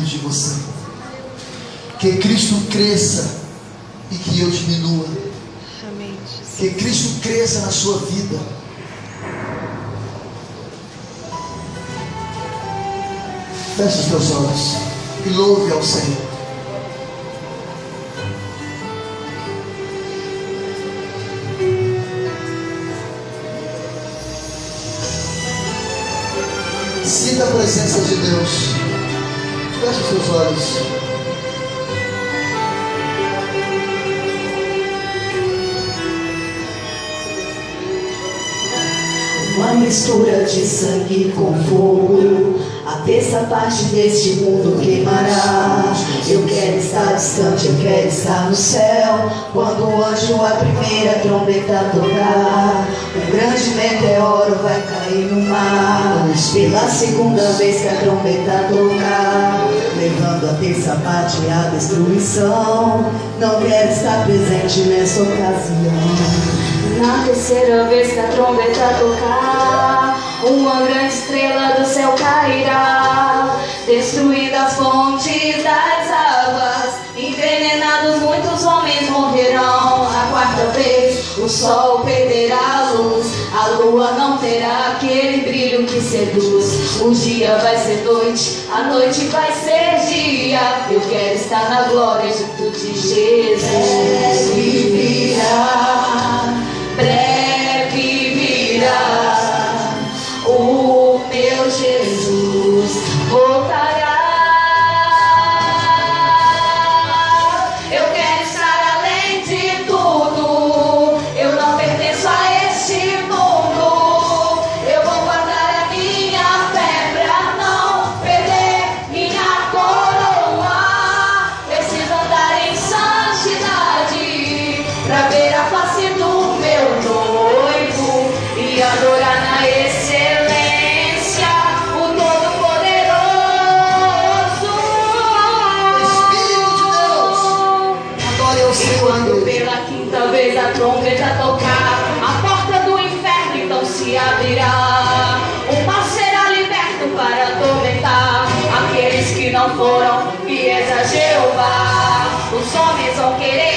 dentro de você. Que Cristo cresça e que eu diminua. Amém, Jesus. Que Cristo cresça na sua vida. Feche os teus olhos e louve ao Senhor. Sinta a presença de Deus. Feche os seus olhos. Uma mistura de sangue com fogo, a terça parte deste mundo queimará. Eu quero estar distante, eu quero estar no céu, quando o anjo a primeira trombeta tocar. Um grande meteoro vai cair no mar, pela segunda vez que a trombeta tocar, levando a terça parte à destruição. Não quero estar presente nessa ocasião. Na terceira vez que a trombeta tocar, uma grande estrela do céu cairá, destruindo as fontes das águas, envenenados muitos homens morrerão. A quarta vez o sol perderá a luz, a lua não terá aquele brilho que seduz. O dia vai ser noite, a noite vai ser dia. Eu quero estar na glória junto de Jesus. Breve virá, breve virá, o meu Jesus voltará. Eu quero estar além de tudo, eu não pertenço a este mundo. Eu vou guardar a minha fé pra não perder minha coroa. Preciso andar em santidade pra ver a face do meu noivo e adorar na excelência o Todo-Poderoso. Espírito de Deus, adore ao E Senhor. quando pela quinta vez a trombeta tocar, a porta do inferno então se abrirá. O mal será liberto para atormentar aqueles que não foram fiéis a Jeová. Os homens vão querer